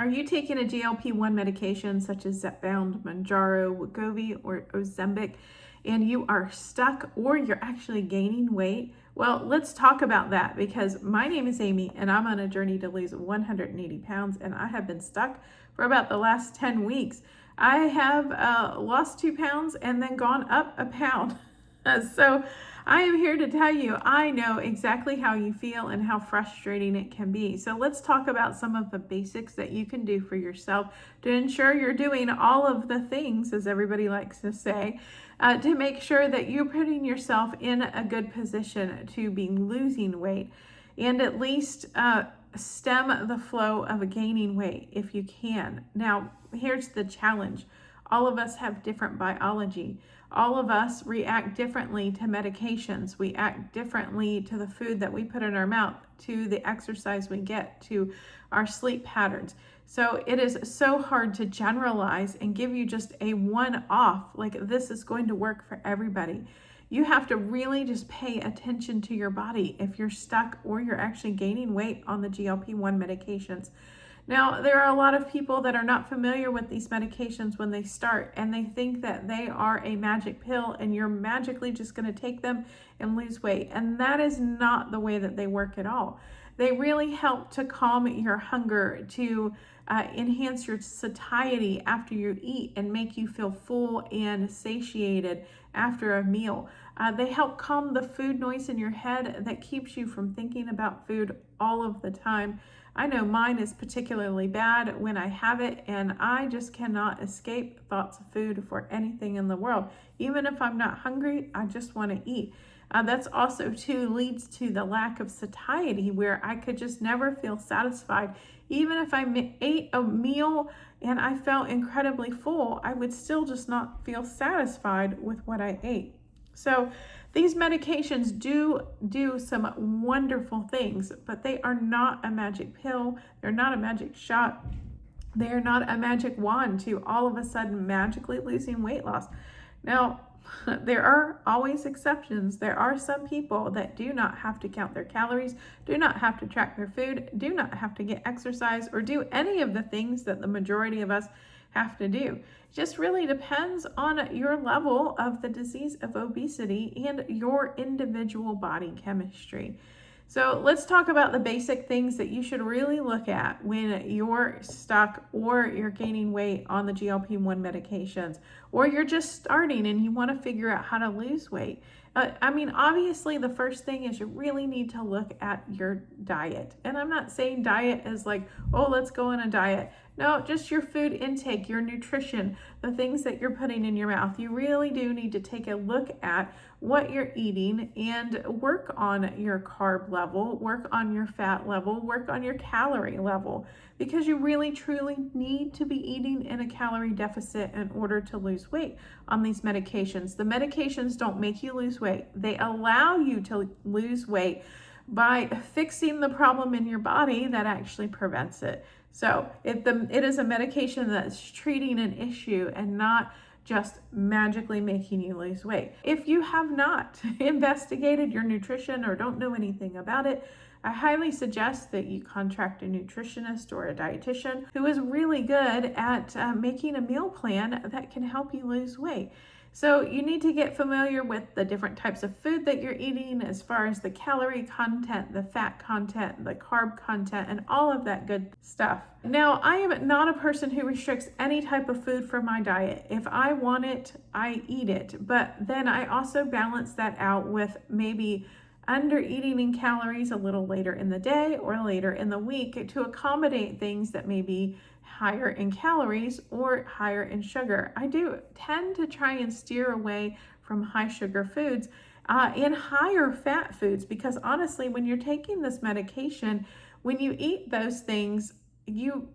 Are you taking a GLP-1 medication such as Zepbound, Mounjaro, Wegovy, or Ozempic, and you are stuck or you're actually gaining weight? Well, let's talk about that because my name is Amy and I'm on a journey to lose 180 pounds and I have been stuck for about the last 10 weeks. I have lost 2 pounds and then gone up a pound. So I am here to tell you, I know exactly how you feel and how frustrating it can be. So let's talk about some of the basics that you can do for yourself to ensure you're doing all of the things, as everybody likes to say, to make sure that you're putting yourself in a good position to be losing weight and at least stem the flow of gaining weight if you can. Now, here's the challenge. All of us have different biology. All of us react differently to medications. We act differently to the food that we put in our mouth, to the exercise we get, to our sleep patterns. So it is so hard to generalize and give you just a one-off, like this is going to work for everybody. You have to really just pay attention to your body if you're stuck or you're actually gaining weight on the GLP-1 medications. Now, there are a lot of people that are not familiar with these medications when they start, and they think that they are a magic pill and you're magically just going to take them and lose weight. And that is not the way that they work at all. They really help to calm your hunger, to enhance your satiety after you eat and make you feel full and satiated after a meal. They help calm the food noise in your head that keeps you from thinking about food all of the time. I know mine is particularly bad when I have it, and I just cannot escape thoughts of food for anything in the world. Even if I'm not hungry, I just want to eat. That's also too leads to the lack of satiety, where I could just never feel satisfied. Even if I ate a meal and I felt incredibly full, I would still just not feel satisfied with what I ate. So these medications do some wonderful things, but they are not a magic pill. They're not a magic shot. They are not a magic wand to all of a sudden magically losing weight loss. Now, there are always exceptions. There are some people that do not have to count their calories, do not have to track their food, do not have to get exercise, or do any of the things that the majority of us have to do. It just really depends on your level of the disease of obesity and your individual body chemistry. So let's talk about the basic things that you should really look at when you're stuck or you're gaining weight on the GLP-1 medications, or you're just starting and you want to figure out how to lose weight. Obviously the first thing is you really need to look at your diet. And I'm not saying diet as like, oh, let's go on a diet. No, just your food intake, your nutrition, the things that you're putting in your mouth. You really do need to take a look at what you're eating and work on your carb level, work on your fat level, work on your calorie level, because you really truly need to be eating in a calorie deficit in order to lose weight on these medications. The medications don't make you lose weight. They allow you to lose weight by fixing the problem in your body that actually prevents it. So it is a medication that's treating an issue and not just magically making you lose weight. If you have not investigated your nutrition or don't know anything about it, I highly suggest that you contract a nutritionist or a dietitian who is really good at making a meal plan that can help you lose weight. So you need to get familiar with the different types of food that you're eating as far as the calorie content, the fat content, the carb content, and all of that good stuff. Now, I am not a person who restricts any type of food from my diet. If I want it, I eat it. But then I also balance that out with maybe under eating in calories a little later in the day or later in the week to accommodate things that may be higher in calories or higher in sugar. I do tend to try and steer away from high sugar foods and higher fat foods, because honestly, when you're taking this medication, when you eat those things, you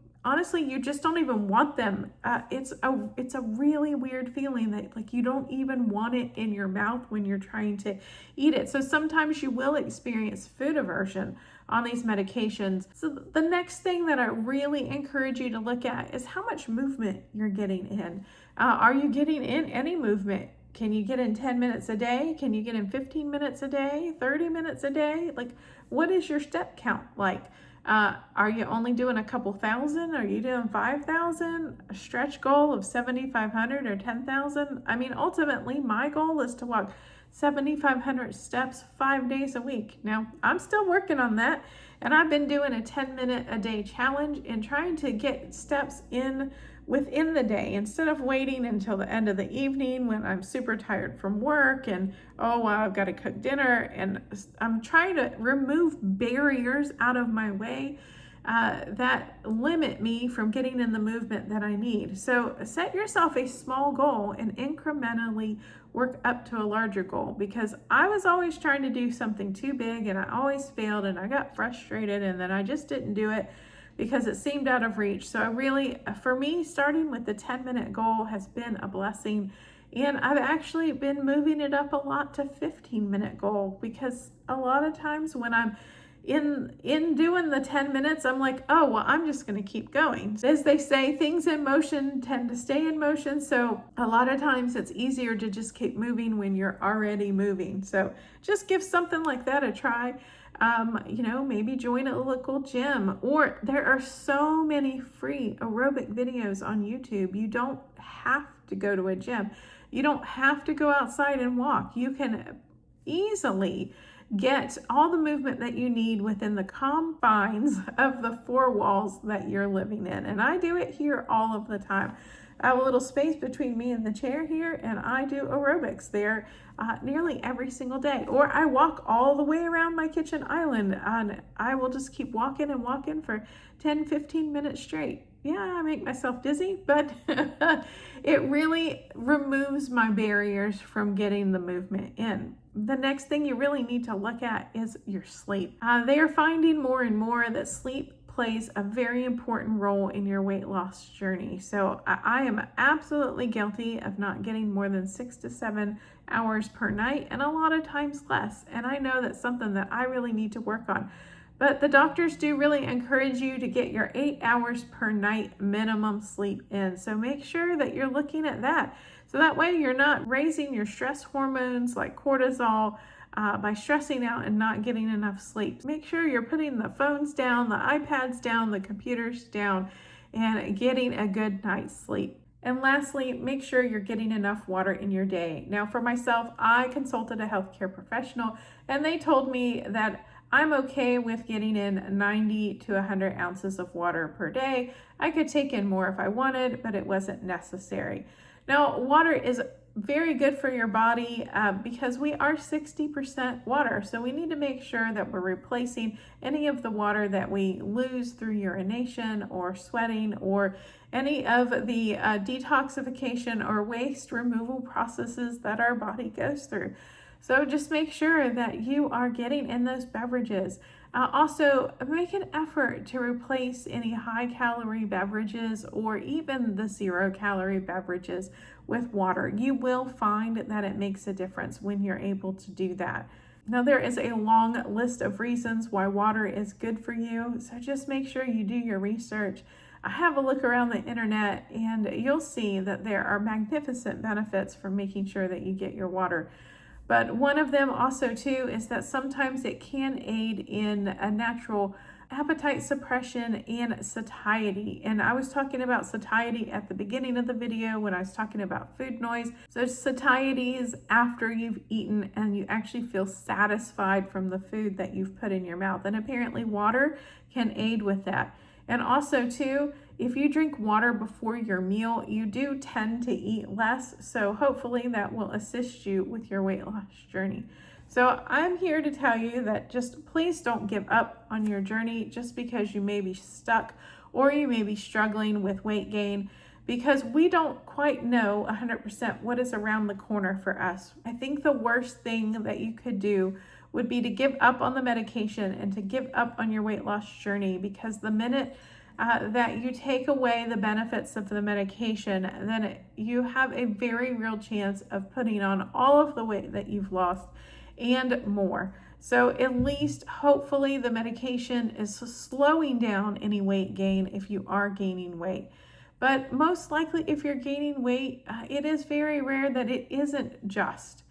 just don't even want them. It's a really weird feeling that like you don't even want it in your mouth when you're trying to eat it. So sometimes you will experience food aversion on these medications. So the next thing that I really encourage you to look at is how much movement you're getting in. Are you getting in any movement? Can you get in 10 minutes a day? Can you get in 15 minutes a day? 30 minutes a day? Like, what is your step count like? Are you only doing a couple thousand? Are you doing 5,000? A stretch goal of 7,500 or 10,000? I mean, ultimately, my goal is to walk 7,500 steps 5 days a week. Now, I'm still working on that, and I've been doing a 10-minute a day challenge and trying to get steps in within the day instead of waiting until the end of the evening when I'm super tired from work and, oh, well, I've got to cook dinner. And I'm trying to remove barriers out of my way that limit me from getting in the movement that I need. So set yourself a small goal and incrementally work up to a larger goal, because I was always trying to do something too big and I always failed and I got frustrated and then I just didn't do it because it seemed out of reach. So I really, for me, starting with the 10-minute goal has been a blessing. And I've actually been moving it up a lot to 15-minute goal, because a lot of times when I'm in doing the 10 minutes, I'm like, oh, well, I'm just going to keep going. As they say, things in motion tend to stay in motion. So a lot of times it's easier to just keep moving when you're already moving. So just give something like that a try. Maybe join a local gym, or there are so many free aerobic videos on YouTube. You don't have to go to a gym. You don't have to go outside and walk. You can easily get all the movement that you need within the confines of the four walls that you're living in. And I do it here all of the time. I have a little space between me and the chair here, and I do aerobics there nearly every single day. Or I walk all the way around my kitchen island, and I will just keep walking and walking for 10-15 minutes straight. Yeah, I make myself dizzy, but it really removes my barriers from getting the movement in. The next thing you really need to look at is your sleep. They are finding more and more that sleep plays a very important role in your weight loss journey. So I am absolutely guilty of not getting more than 6 to 7 hours per night, and a lot of times less. And I know that's something that I really need to work on. But the doctors do really encourage you to get your 8 hours per night minimum sleep in. So make sure that you're looking at that. So that way you're not raising your stress hormones like cortisol by stressing out and not getting enough sleep. Make sure you're putting the phones down, the iPads down, the computers down, and getting a good night's sleep. And lastly, make sure you're getting enough water in your day. Now, for myself, I consulted a healthcare professional, and they told me that I'm okay with getting in 90 to 100 ounces of water per day. I could take in more if I wanted, but it wasn't necessary. Now, water is very good for your body because we are 60% water. So we need to make sure that we're replacing any of the water that we lose through urination or sweating or any of the detoxification or waste removal processes that our body goes through. So just make sure that you are getting in those beverages. Also, make an effort to replace any high-calorie beverages or even the zero-calorie beverages with water. You will find that it makes a difference when you're able to do that. Now, there is a long list of reasons why water is good for you, so just make sure you do your research. Have a look around the internet and you'll see that there are magnificent benefits for making sure that you get your water. But one of them also too is that sometimes it can aid in a natural appetite suppression and satiety. And I was talking about satiety at the beginning of the video when I was talking about food noise. So satiety is after you've eaten and you actually feel satisfied from the food that you've put in your mouth. And apparently water can aid with that. And also too, if you drink water before your meal, you do tend to eat less. So hopefully that will assist you with your weight loss journey. So I'm here to tell you that just please don't give up on your journey just because you may be stuck or you may be struggling with weight gain, because we don't quite know 100% what is around the corner for us. I think the worst thing that you could do would be to give up on the medication and to give up on your weight loss journey, because the minute that you take away the benefits of the medication, then you have a very real chance of putting on all of the weight that you've lost and more. So at least hopefully the medication is slowing down any weight gain if you are gaining weight. But most likely if you're gaining weight, it is very rare that it isn't just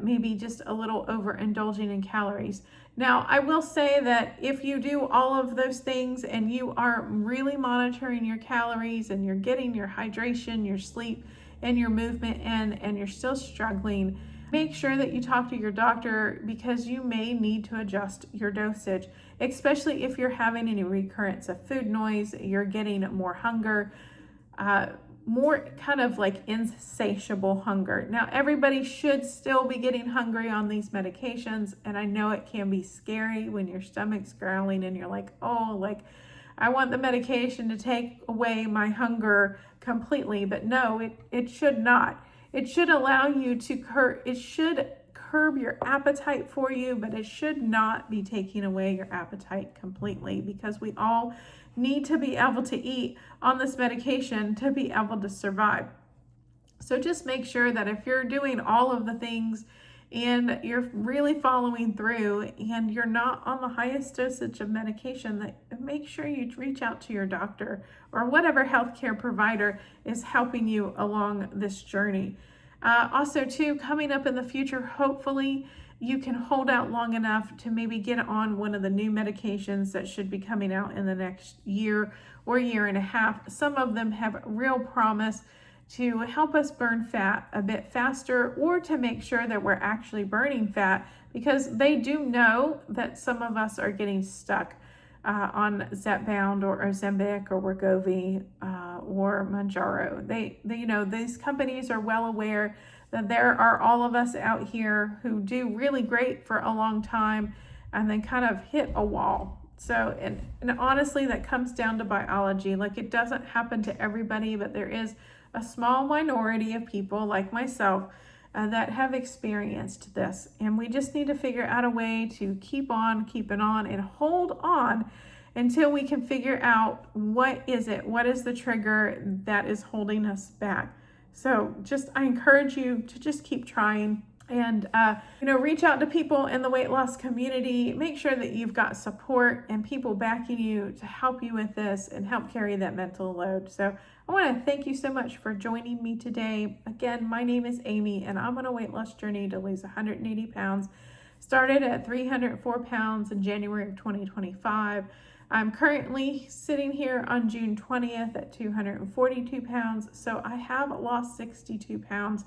maybe just a little overindulging in calories. Now, I will say that if you do all of those things and you are really monitoring your calories and you're getting your hydration, your sleep, and your movement in, and you're still struggling, make sure that you talk to your doctor because you may need to adjust your dosage, especially if you're having any recurrence of food noise, you're getting more hunger, more kind of like insatiable hunger. Now, everybody should still be getting hungry on these medications, and I know it can be scary when your stomach's growling and you're like, oh, like I want the medication to take away my hunger completely, but no, it should not. It should allow you to curb your appetite for you, but it should not be taking away your appetite completely, because we all need to be able to eat on this medication to be able to survive. So just make sure that if you're doing all of the things and you're really following through and you're not on the highest dosage of medication, that make sure you reach out to your doctor or whatever healthcare provider is helping you along this journey. Also, too, coming up in the future, hopefully you can hold out long enough to maybe get on one of the new medications that should be coming out in the next year or year and a half. Some of them have real promise to help us burn fat a bit faster, or to make sure that we're actually burning fat, because they do know that some of us are getting stuck on Zepbound or Ozempic or Wegovy or Mounjaro. They, you know, these companies are well aware that there are all of us out here who do really great for a long time and then kind of hit a wall. So, and honestly, that comes down to biology. Like, it doesn't happen to everybody, but there is a small minority of people like myself that have experienced this. And we just need to figure out a way to keep on keeping on and hold on until we can figure out what is the trigger that is holding us back. So I encourage you to just keep trying and, reach out to people in the weight loss community. Make sure that you've got support and people backing you to help you with this and help carry that mental load. So I want to thank you so much for joining me today. Again, my name is Amy, and I'm on a weight loss journey to lose 180 pounds. Started at 304 pounds in January of 2025. I'm currently sitting here on June 20th at 242 pounds. So I have lost 62 pounds,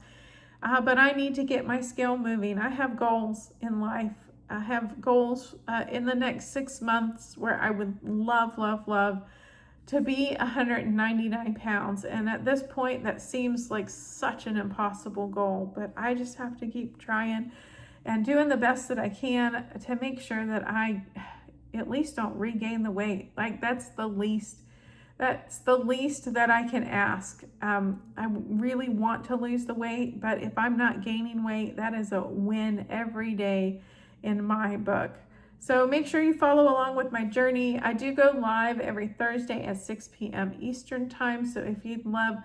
but I need to get my scale moving. I have goals in life. I have goals in the next 6 months where I would love to be 199 pounds. And at this point, that seems like such an impossible goal, but I just have to keep trying and doing the best that I can to make sure that I at least don't regain the weight. Like, that's the least that I can ask. I really want to lose the weight, but if I'm not gaining weight, that is a win every day in my book. So make sure you follow along with my journey. I do go live every Thursday at 6 p.m. Eastern time. So if you'd love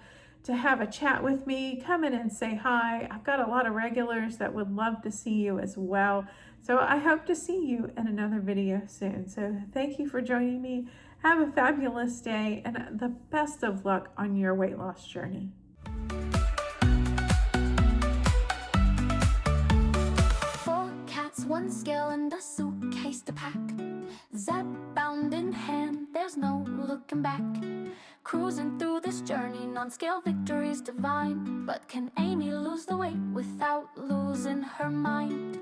to have a chat with me, come in and say hi. I've got a lot of regulars that would love to see you as well. So I hope to see you in another video soon. So thank you for joining me. Have a fabulous day and the best of luck on your weight loss journey. 4 cats, 1 scale, and a suitcase to pack. Zepbound in hand, there's no looking back. Cruising through this journey, non-scale victories divine. But can Amy lose the weight without losing her mind?